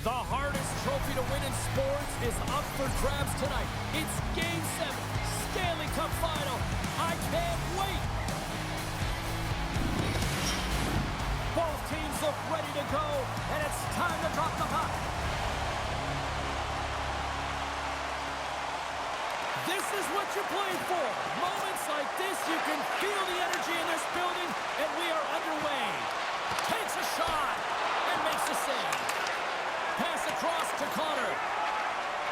The hardest trophy to win in sports is up for grabs tonight. It's Game 7, Stanley Cup Final. I can't wait. Both teams look ready to go, and it's time to drop the puck. This is what you played for. Moments like this, you can feel the energy in this building, and we are underway. Takes a shot and makes a save. Pass across to Connor.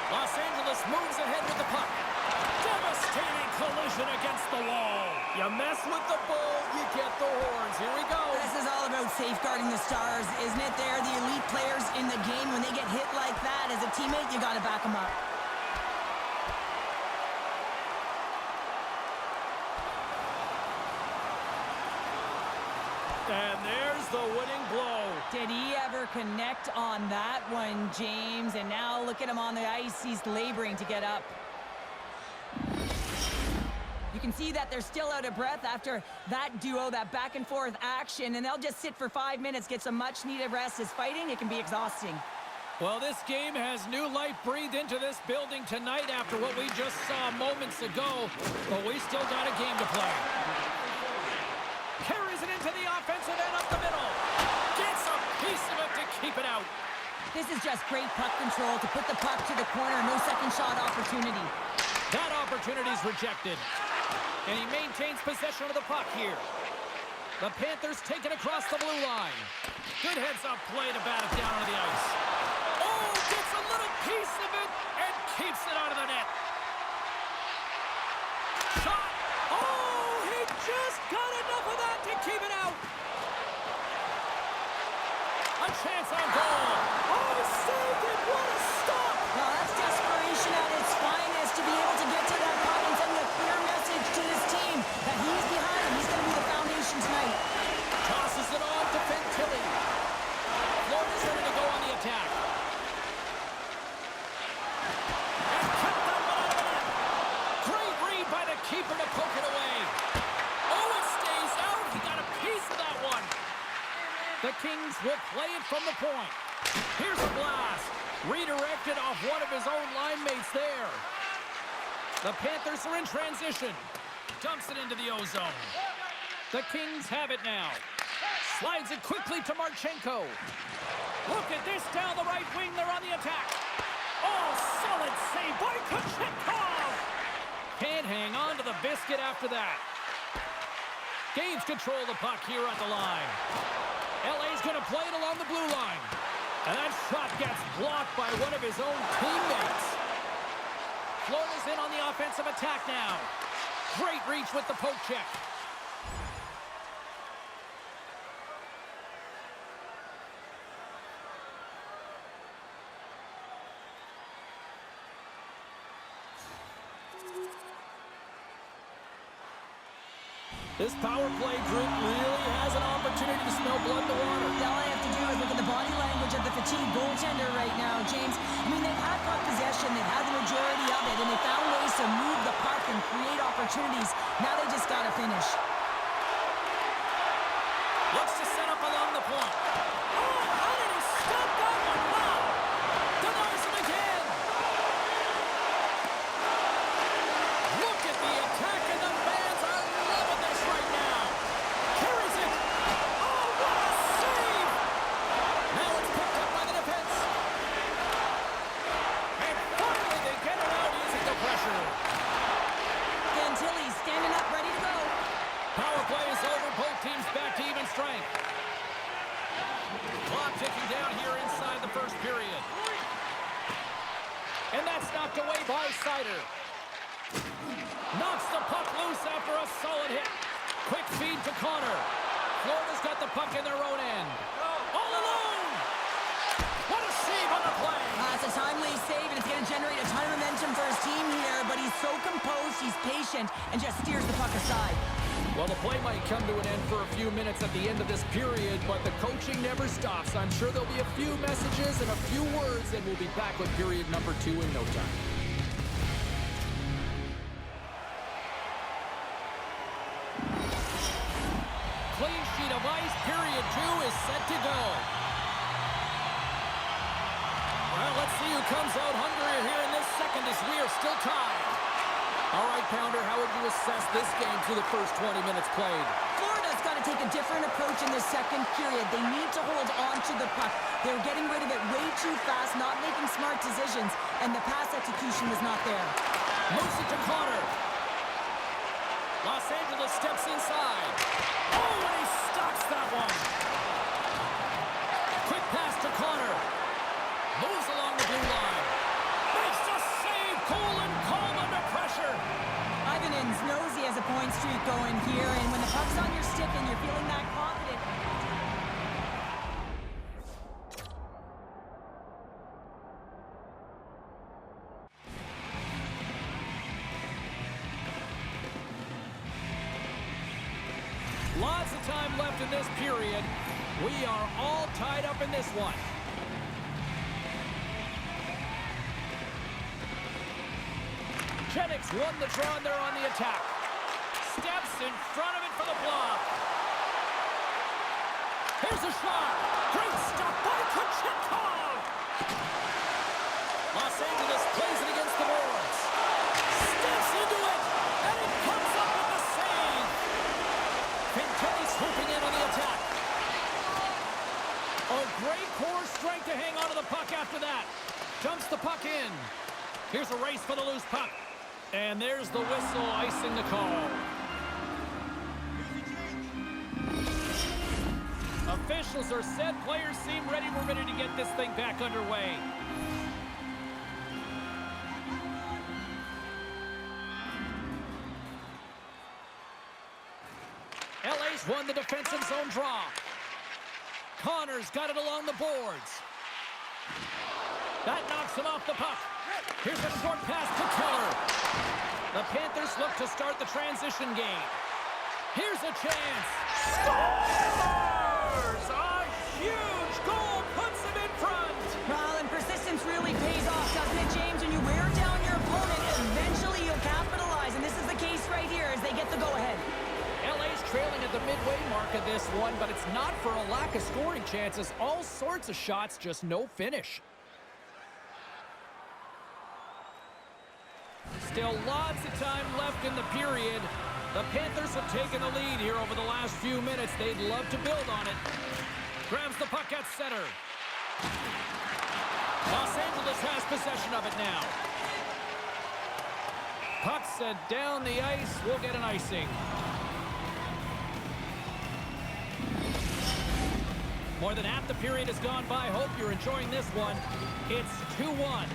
Los Angeles moves ahead with the puck. Devastating collision against the wall. You mess with the bull, you get the horns. Here we go. This is all about safeguarding the stars, isn't it? They're the elite players in the game. When they get hit like that, as a teammate, you got to back them up. And there's the winning blow. Did he ever connect on that one, James? And now look at him on the ice. He's laboring to get up. You can see that they're still out of breath after that duo, that back and forth action, and they'll just sit for 5 minutes, get some much needed rest. As fighting, it can be exhausting. Well, this game has new life breathed into this building tonight after what we just saw moments ago, but we still got a game to play. Carries it into the offensive end up the middle. Gets a piece of it to keep it out. This is just great puck control to put the puck to the corner. No second shot opportunity. That opportunity's rejected. And he maintains possession of the puck here. The Panthers take it across the blue line. Good heads-up play to bat it down on the ice. Oh, gets a little piece of it and keeps it out of the net. Shot. Oh, he just got enough of that to keep it out. A chance on goal. Oh, he saved it. What a stop. Well, that's desperation at its finest to be able to get to that puck and send a clear message to his team that he's behind him. He's going to be the foundation tonight. Tosses it off to Fantilli. Florida's ready to go on the attack. And kept that one out of the net. Great read by the keeper to poke it away. Oh, it stays out. He got a piece of that one. The Kings will play it from the point. Here's a blast. Redirected off one of his own line mates there. The Panthers are in transition. Dumps it into the O-zone. The Kings have it now. Slides it quickly to Marchenko. Look at this down the right wing. They're on the attack. Oh, solid save by Kochetkov. Can't hang on to the biscuit after that. Gains control of the puck here at the line. LA's going to play it along the blue line. And that shot gets blocked by one of his own teammates. Florida's in on the offensive attack now. Great reach with the poke check. This power play group really has an opportunity to smell blood in the water. All I have to do is look at the body language of the fatigued goaltender right now, James. I mean, they've had puck possession, they've had the majority of it, and they found ways to move the puck and create opportunities. Now they just got to finish. Looks to set up along the point. Oh, how did he stop that one? Wow! Denies him again. Look at the attack, and the fans are loving this right now. Carries it. Oh, what a save! Now it's picked up by the defense. And finally they get it out using the pressure. Fantilli standing up, ready to go. Power play is over. Both teams back to even strength. Clock ticking down here inside the first period. And that's knocked away by Sider. Knocks the puck loose after a solid hit. Quick feed to Connor. Florida's got the puck in their own end. All alone! What a save on the play! It's a timely save, and it's going to generate a ton of momentum for his team here, but he's so composed, he's patient, and just steers the puck aside. Well, the play might come to an end for a few minutes at the end of this period, but the coaching never stops. I'm sure there'll be a few messages and a few words, and we'll be back with period number 2 in no time. Clean sheet of ice, period 2 is set to go. Well, let's see who comes out hungrier here in this second as we are still tied. All right, Pounder, how would you assess this game through the first 20 minutes played? Florida's got to take a different approach in this second period. They need to hold on to the puck. They're getting rid of it way too fast, not making smart decisions, and the pass execution was not there. Moves it to Connor. Los Angeles steps inside. Oh, and he stops that one. Quick pass to Connor. Moves along the blue line. Makes the save. Cool and calm under pressure. Ivanins knows he has a point streak going here, and when the puck's on your stick and you're feeling that confident... Lots of time left in this period. We are all tied up in this one. Chenix won the draw, and they're on the attack. Steps in front of it for the block. Here's a shot. Great stop by Kuchetkov. Los Angeles plays it against the boards. Steps into it, and it comes up with the save. Pintelli's swooping in on the attack. A great core strength to hang on to the puck after that. Jumps the puck in. Here's a race for the loose puck. And there's the whistle icing the call. Officials are set. Players seem ready. We're ready to get this thing back underway. LA's won the defensive zone draw. Connor's got it along the boards. That knocks him off the puck. Here's a short pass to Keller. The Panthers look to start the transition game. Here's a chance. Scores! A huge goal puts him in front. Well, and persistence really pays off, doesn't it, James? When you wear down your opponent, eventually you'll capitalize. And this is the case right here as they get the go-ahead. LA's trailing at the midway mark of this one, but it's not for a lack of scoring chances. All sorts of shots, just no finish. Still lots of time left in the period. The Panthers have taken the lead here over the last few minutes. They'd love to build on it. Grabs the puck at center. Los Angeles has possession of it now. Puck set down the ice. We'll get an icing. More than half the period has gone by. Hope you're enjoying this one. It's 2-1.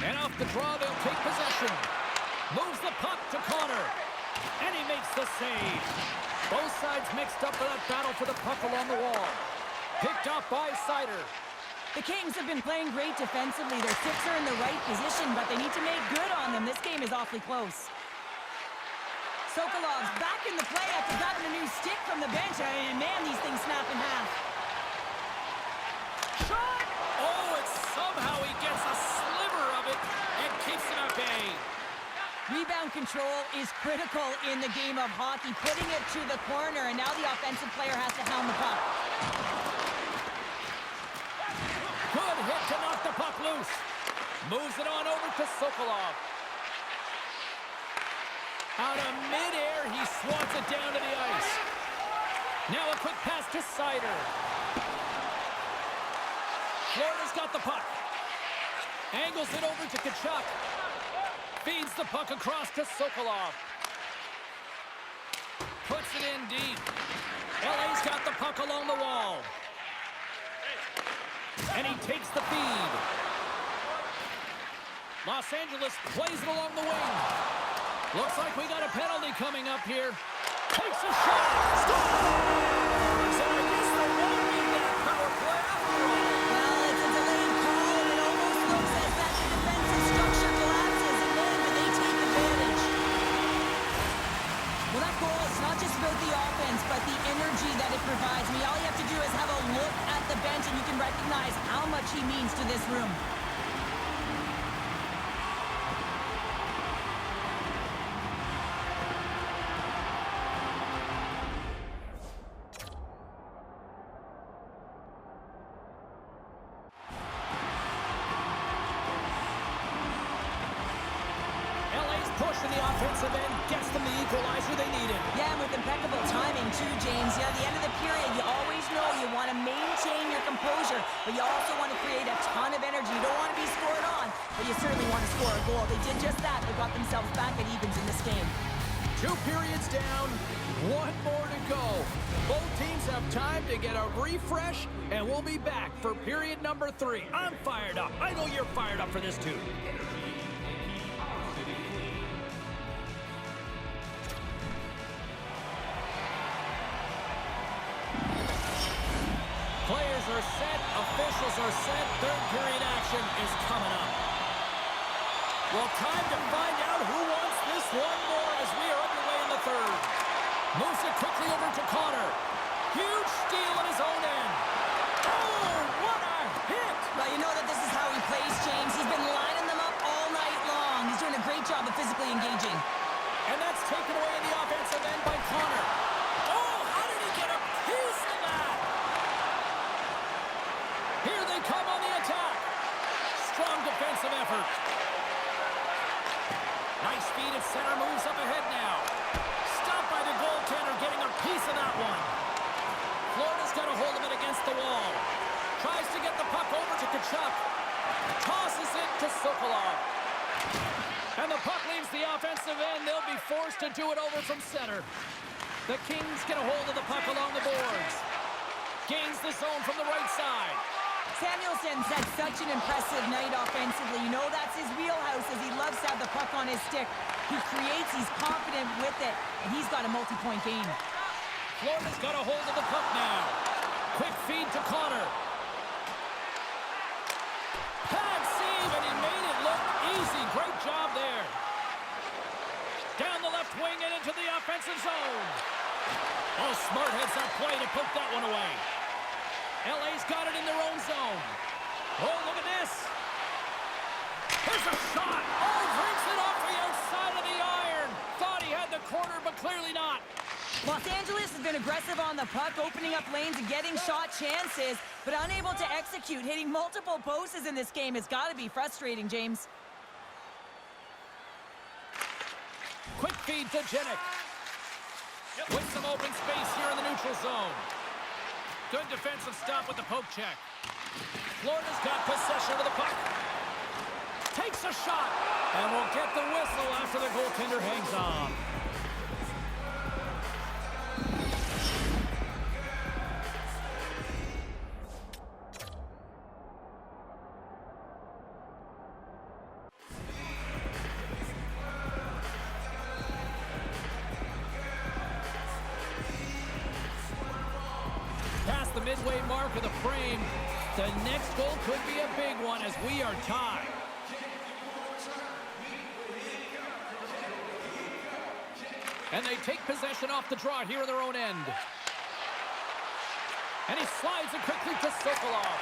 And off the draw, they'll take possession. Moves the puck to Connor. And he makes the save. Both sides mixed up for that battle for the puck along the wall. Picked off by Sider. The Kings have been playing great defensively. Their sticks are in the right position, but they need to make good on them. This game is awfully close. Sokolov's back in the play after grabbing a new stick from the bench. And man, these things snap in half. Shot! Oh, and somehow he gets a sliver of it and keeps it at bay. Rebound control is critical in the game of hockey. Putting it to the corner, and now the offensive player has to hound the puck. Good hit to knock the puck loose. Moves it on over to Sokolov. Out of midair, he swats it down to the ice. Now a quick pass to Sider. Florida's got the puck. Angles it over to Tkachuk. Feeds the puck across to Sokolov. Puts it in deep. LA's got the puck along the wall. And he takes the feed. Los Angeles plays it along the wing. Looks like we got a penalty coming up here. Takes a shot. Scores! And I guess they won't need that power play after all. Well, it's a delayed call, and it almost looks as that the defensive structure collapses, and then they take advantage. Well, that goal is not just about the offense, but the energy that it provides. I mean, all you have to do is have a look at the bench, and you can recognize how much he means to this room. push in the offensive end gets them the equalizer they needed. Yeah, and with impeccable timing too, James. Yeah, at the end of the period, you always know you want to maintain your composure, but you also want to create a ton of energy. You don't want to be scored on, but you certainly want to score a goal. They did just that. They got themselves back at evens in this game. 2 periods down, 1 more to go. Both teams have time to get a refresh, and we'll be back for period number 3. I'm fired up. I know you're fired up for this too. Players are set, officials are set, third period action is coming up. Well, time to find out who wants this one more as we are underway in the third. Moves it quickly over to Connor. Huge steal at his own end. Oh, what a hit! Well, you know that this is how he plays, James. He's been lining them up all night long. He's doing a great job of physically engaging. And that's taken away in the offensive end by Connor. Oh, how did he get a piece of that? Here they come on the attack. Strong defensive effort. Nice feed at center, moves up ahead now. Stopped by the goaltender, getting a piece of that one. Florida's got a hold of it against the wall. Tries to get the puck over to Tkachuk. Tosses it to Sokolov. And the puck leaves the offensive end. They'll be forced to do it over from center. The Kings get a hold of the puck along the boards. Gains the zone from the right side. Samuelson's had such an impressive night offensively. You know that's his wheelhouse, as he loves to have the puck on his stick. He creates, he's confident with it, and he's got a multi-point game. Florida's got a hold of the puck now. Quick feed to Connor. Pad save, and he made it look easy. Great job there. Down the left wing and into the offensive zone. Oh, smart heads-up play to poke that one away. LA's got it in their own zone. Oh, look at this. Here's a shot. Oh, brings it off the outside of the iron. Thought he had the corner, but clearly not. Los Angeles has been aggressive on the puck, opening up lanes and getting shot chances, but unable to execute. Hitting multiple posts in this game has got to be frustrating, James. Quick feed to Jennick. With some open space here in the neutral zone. Good defensive stop with the poke check. Florida's got possession of the puck. Takes a shot. And will get the whistle after the goaltender hangs on. Past the midway mark of the frame, the next goal could be a big one as we are tied. And they take possession off the draw here in their own end. And he slides it quickly to Sokolov.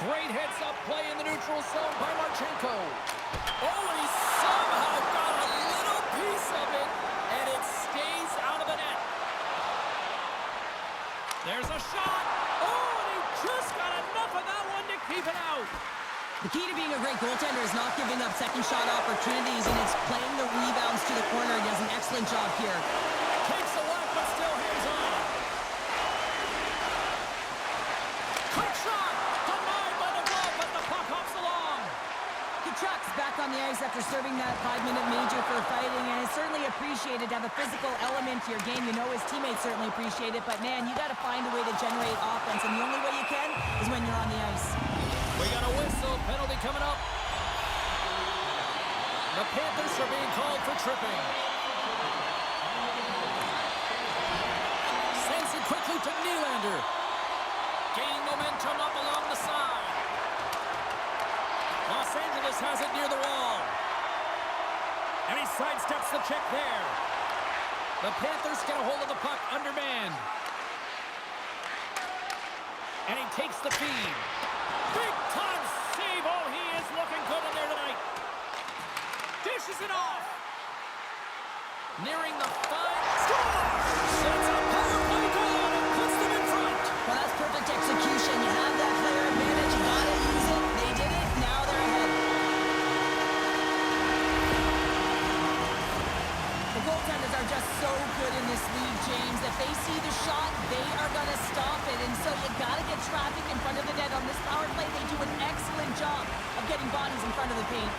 Great heads-up play in the neutral zone by Marchenko. Oh, and he somehow got a little piece of it, and it stays out of the net. There's a shot. Oh, and he just got enough of that one to keep it out. The key to being a great goaltender is not giving up second shot opportunities, and it's playing the rebounds to the corner. He does an excellent job here. Takes a whack, but still hands on. Quick shot. Denied by the glove, but the puck hops along. Tkachuk's back on the ice after serving that 5-minute major for fighting, and it's certainly appreciated to have a physical element to your game. You know his teammates certainly appreciate it, but man, you got to find a way to generate offense, and the only way you can is when you're on the ice. We got a whistle, penalty coming up. The Panthers are being called for tripping. Sends it quickly to Nylander. Gaining momentum up along the side. Los Angeles has it near the wall. And he sidesteps the check there. The Panthers get a hold of the puck undermanned. And he takes the feed. Big time save. Oh, he is looking good in there tonight. Dishes it off. Nearing the 5. Score! Sends a power play goal and puts them in front. Well, that's perfect execution. You have that player advantage. You got to use it. They did it. Now they're ahead. goaltenders are just so good in this league, James. If they see the shot, they are going to stop it. And so you got to get traffic in front of the net. On this power play, they do an excellent job of getting bodies in front of the paint.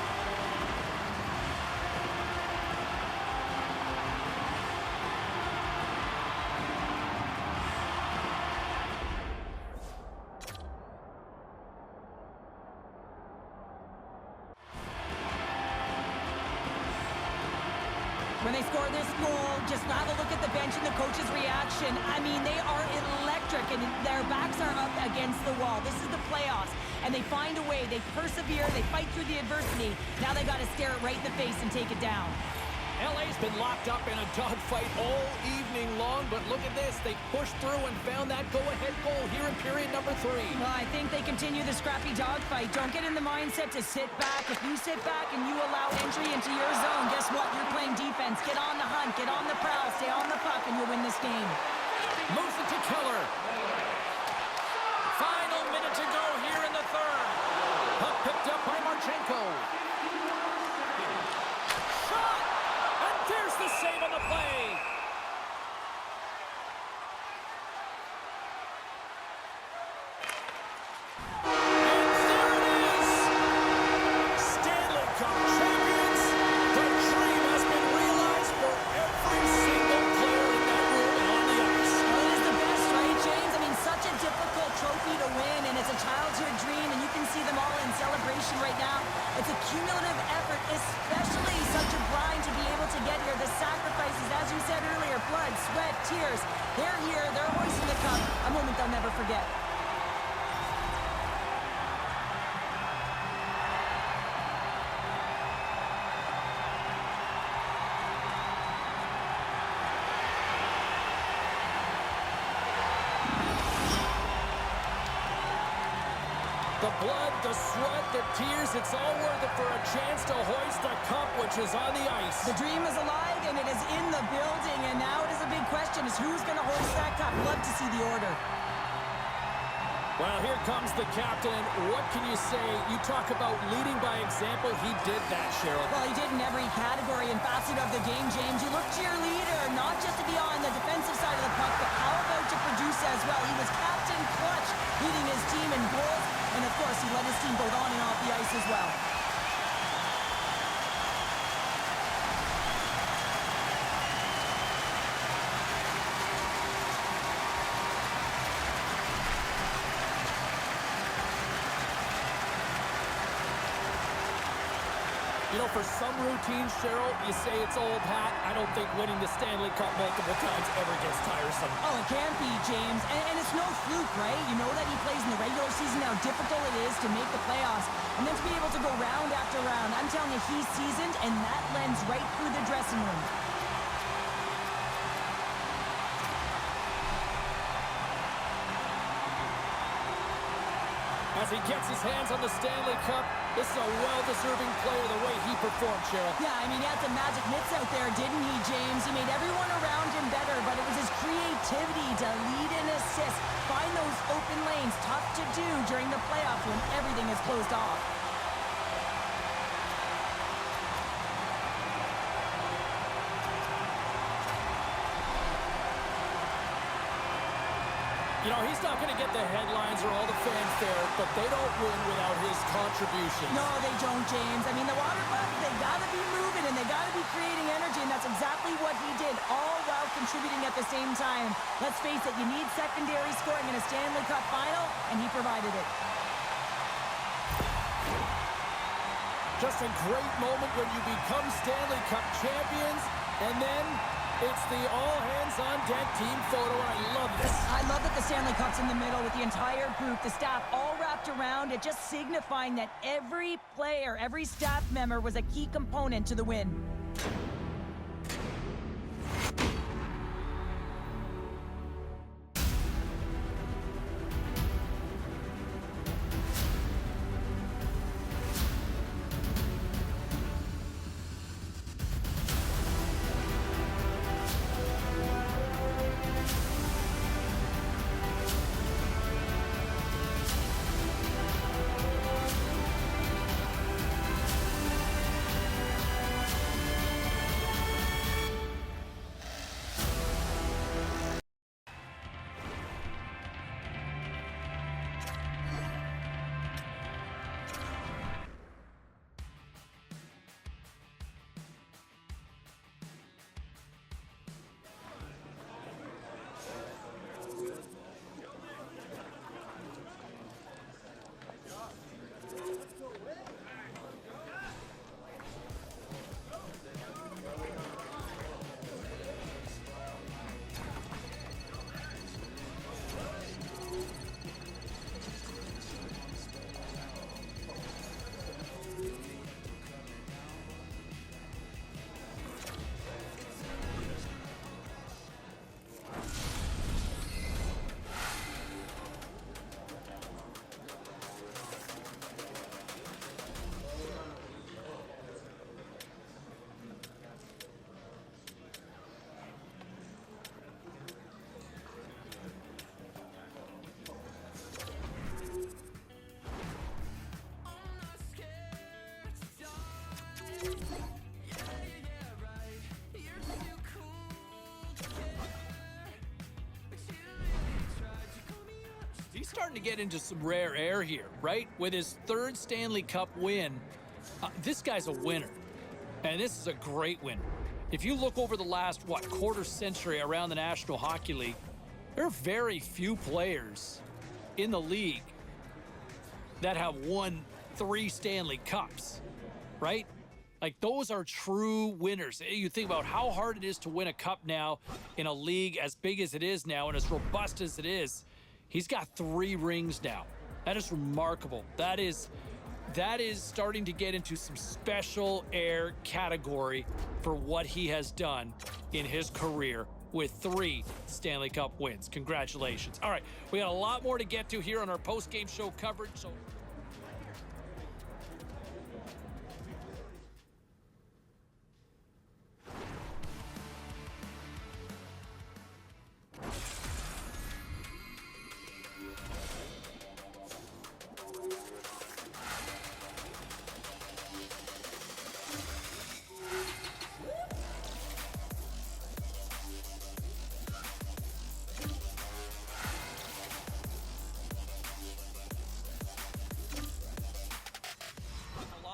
When they score this goal, just have a look at the bench and the coach's reaction. I mean, they are electric, and their backs are up against the wall. This is the playoffs, and they find a way. They persevere. They fight through the adversity. Now they got to stare it right in the face and take it down. LA's been locked up in a dogfight all evening long, but look at this. They pushed through and found that go-ahead goal here in period number 3. Well, I think they continue the scrappy dogfight. Don't get in the mindset to sit back. If you sit back and you allow entry into your zone, guess what? You're playing defense. Get on the hunt, get on the prowl, stay on the puck, and you'll win this game. Moves it to Keller. Final minute to go here in the third. Puck picked up by Marchenko. There's the save on the play. And there it is. Stanley Cup champions. The dream has been realized for every single player in that room and on the ice. Well, it is the best, right, James? I mean, such a difficult trophy to win, and it's a childhood dream, and you can see them all in celebration right now. It's a cumulative effort, especially such a grind to be able to get here. The sacrifices, as you said earlier, blood, sweat, tears. They're here, they're hoisting the cup. A moment they'll never forget. The blood, the sweat, the tears, it's all worth it for a chance to hoist the cup, which is on the ice. The dream is alive, and it is in the building, and now it is a big question, is who's going to hoist that cup? Love to see the order. Well, here comes the captain. What can you say? You talk about leading by example. He did that, Cheryl. Well, he did in every category and facet of the game, James. You look to your leader, not just to be on the defensive side of the puck, but how about to produce as well? He was captain clutch, leading his team in goals, and of course, he led his team both on and off the ice as well. You know, for some routines, Cheryl, you say it's old hat. I don't think winning the Stanley Cup multiple times ever gets tiresome. Oh, it can't be, James. And it's no fluke, right? You know that he plays in the regular season, how difficult it is to make the playoffs. And then to be able to go round after round. I'm telling you, he's seasoned, and that lends right through the dressing room. As he gets his hands on the Stanley Cup, this is a well-deserving player the way he performed, Cheryl. Yeah, I mean, he had some magic mitts out there, didn't he, James? He made everyone around him better, but it was his creativity to lead and assist, find those open lanes, tough to do during the playoffs when everything is closed off. You know, he's not going to get the headlines or all the fanfare, but they don't win without his contributions. No, they don't, James. I mean, the water bucks, they got to be moving, and they got to be creating energy, and that's exactly what he did, all while contributing at the same time. Let's face it, you need secondary scoring in a Stanley Cup final, and he provided it. Just a great moment when you become Stanley Cup champions, and then it's the all-hands-on-deck team photo, and I love this. I love that the Stanley Cup's in the middle with the entire group, the staff all wrapped around it, just signifying that every player, every staff member was a key component to the win. starting to get into some rare air here, right? With his third Stanley Cup win, this guy's a winner. And this is a great win. If you look over the last, quarter century around the National Hockey League, there are very few players in the league that have won 3 Stanley Cups, right? Like, those are true winners. You think about how hard it is to win a cup now in a league as big as it is now and as robust as it is. He's got 3 rings now. That is remarkable. That is starting to get into some special air category for what he has done in his career with 3 Stanley Cup wins. Congratulations. All right, we got a lot more to get to here on our post-game show coverage. So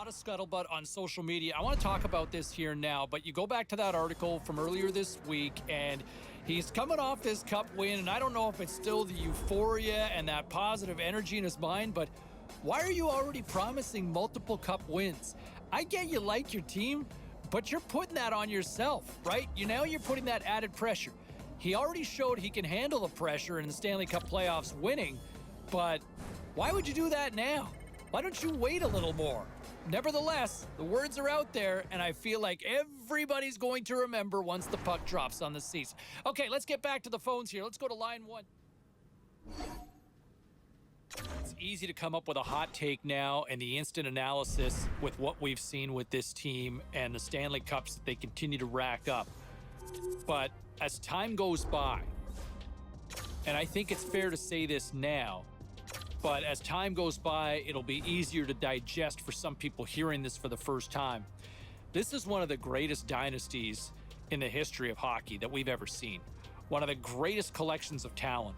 scuttlebutt on social media. I want to talk about this here now, but you go back to that article from earlier this week, and he's coming off this cup win, and I don't know if it's still the euphoria and that positive energy in his mind, but why are you already promising multiple cup wins? I get you like your team, but you're putting that on yourself, right? You're putting that added pressure. He already showed he can handle the pressure in the Stanley Cup playoffs winning, but why would you do that now? Why don't you wait a little more? Nevertheless, the words are out there, and I feel like everybody's going to remember once the puck drops on the seats. Okay, let's get back to the phones here. Let's go to line 1. It's easy to come up with a hot take now and the instant analysis with what we've seen with this team and the Stanley Cups that they continue to rack up. But as time goes by, and I think it's fair to say this now, but as time goes by, it'll be easier to digest for some people hearing this for the first time. This is one of the greatest dynasties in the history of hockey that we've ever seen. One of the greatest collections of talent.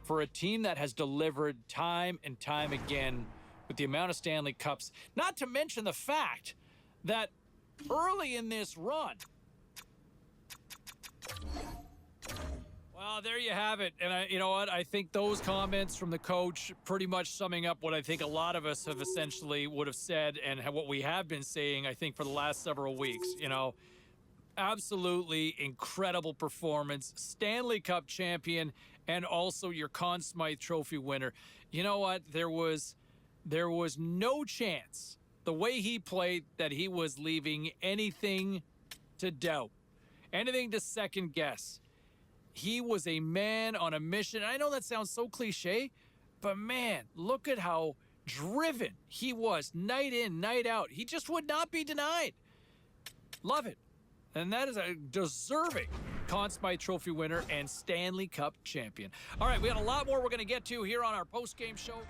For a team that has delivered time and time again with the amount of Stanley Cups, not to mention the fact that early in this run, well, there you have it. And you know what? I think those comments from the coach pretty much summing up what I think a lot of us have essentially would have said and what we have been saying, I think, for the last several weeks. Absolutely incredible performance. Stanley Cup champion and also your Conn Smythe Trophy winner. You know what? There was no chance, the way he played, that he was leaving anything to doubt, anything to second guess. He was a man on a mission. I know that sounds so cliche, but man, look at how driven he was night in, night out. He just would not be denied. Love it. And that is a deserving Conn Smythe Trophy winner and Stanley Cup champion. All right, we got a lot more we're going to get to here on our post-game show.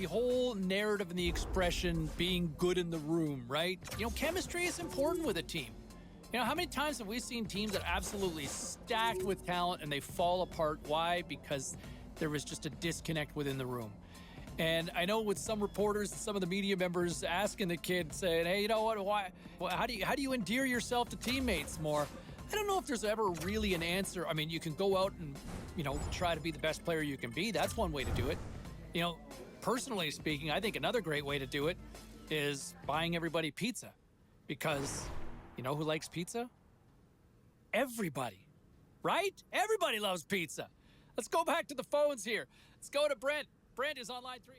the whole narrative and the expression being good in the room, right? You know, chemistry is important with a team. You know, how many times have we seen teams that are absolutely stacked with talent and they fall apart? Why? Because there was just a disconnect within the room. And I know with some reporters, some of the media members asking the kid, saying, hey, you know what, why, how do you endear yourself to teammates more? I don't know if there's ever really an answer. I mean, you can go out and, you know, try to be the best player you can be. That's one way to do it. You know, personally speaking, I think another great way to do it is buying everybody pizza. Because you know who likes pizza? Everybody, right? Everybody loves pizza. Let's go back to the phones here. Let's go to Brent. Brent is on line 3.